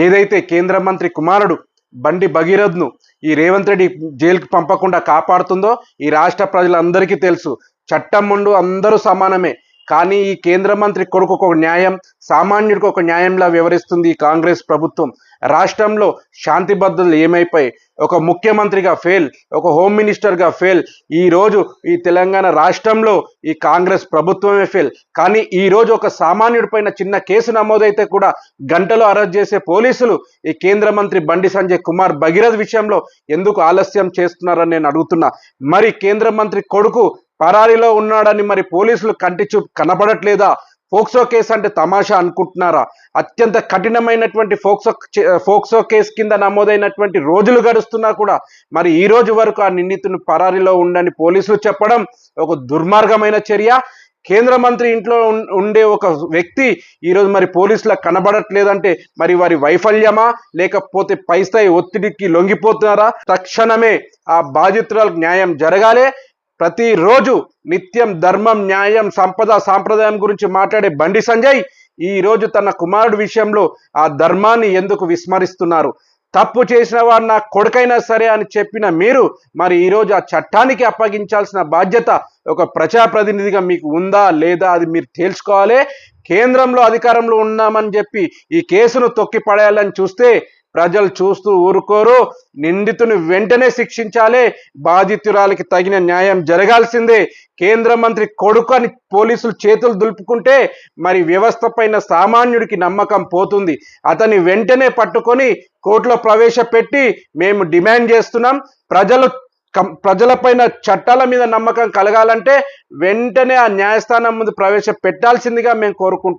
ఏదైతే కేంద్ర మంత్రి కుమారుడు బండి భగీరథ్ను ఈ రేవంత్ రెడ్డి జైలుకి పంపకుండా కాపాడుతుందో ఈ రాష్ట్ర ప్రజలందరికీ తెలుసు. చట్టం ముందు అందరూ సమానమే. కానీ ఈ కేంద్ర మంత్రి కొడుకు ఒక న్యాయం, సామాన్యుడికి ఒక న్యాయంలా వ్యవహరిస్తుంది ఈ కాంగ్రెస్ ప్రభుత్వం. రాష్ట్రంలో శాంతి భద్రతలు ఏమైపోయి, ఒక ముఖ్యమంత్రిగా ఫెయిల్, ఒక హోమ్ మినిస్టర్గా ఫెయిల్. ఈరోజు ఈ తెలంగాణ రాష్ట్రంలో ఈ కాంగ్రెస్ ప్రభుత్వమే ఫెయిల్. కానీ ఈరోజు ఒక సామాన్యుడి పైన చిన్న కేసు నమోదైతే కూడా గంటలో అరెస్ట్ చేసే పోలీసులు ఈ కేంద్ర మంత్రి బండి సంజయ్ కుమార్ భగీరథ్ విషయంలో ఎందుకు ఆలస్యం చేస్తున్నారని నేను అడుగుతున్నా. మరి కేంద్ర మంత్రి కొడుకు పరారీలో ఉన్నాడని మరి పోలీసులు కంటి చూపు కనబడట్లేదా? ఫోక్సో కేసు అంటే తమాషా అనుకుంటున్నారా? అత్యంత కఠినమైనటువంటి ఫోక్సో కేసు కింద నమోదైనటువంటి రోజులు గడుస్తున్నా కూడా మరి ఈ రోజు వరకు ఆ నిందితుని పరారీలో ఉండని పోలీసులు చెప్పడం ఒక దుర్మార్గమైన చర్య. కేంద్ర మంత్రి ఇంట్లో ఉండే ఒక వ్యక్తి ఈరోజు మరి పోలీసులకు కనబడట్లేదంటే మరి వారి వైఫల్యమా, లేకపోతే పై స్థాయి ఒత్తిడికి లొంగిపోతున్నారా? తక్షణమే ఆ బాధితురాలకు న్యాయం జరగాలి. ప్రతిరోజు నిత్యం ధర్మం, న్యాయం, సంపద, సాంప్రదాయం గురించి మాట్లాడే బండి సంజయ్ ఈరోజు తన కుమారుడు విషయంలో ఆ ధర్మాన్ని ఎందుకు విస్మరిస్తున్నారు? తప్పు చేసిన వారు నా కొడుకైనా సరే అని చెప్పిన మీరు మరి ఈరోజు ఆ చట్టానికి అప్పగించాల్సిన బాధ్యత ఒక ప్రజాప్రతినిధిగా మీకు ఉందా లేదా అది మీరు తేల్చుకోవాలి. కేంద్రంలో అధికారంలో ఉన్నామని చెప్పి ఈ కేసును తొక్కి పడేయాలని చూస్తే ప్రజలు చూస్తూ ఊరుకోరు. నిందితుని వెంటనే శిక్షించాలి. బాధితురాలికి తగిన న్యాయం జరగాల్సిందే. కేంద్ర మంత్రి కొడుకు అని పోలీసులు చేతులు దులుపుకుంటే మరి వ్యవస్థ పైన సామాన్యుడికి నమ్మకం పోతుంది. అతన్ని వెంటనే పట్టుకొని కోర్టులో ప్రవేశపెట్టి మేము డిమాండ్ చేస్తున్నాం, ప్రజలపైన చట్టాల మీద నమ్మకం కలగాలంటే వెంటనే ఆ న్యాయస్థానం ముందు ప్రవేశపెట్టాల్సిందిగా మేము కోరుకుంటున్నాం.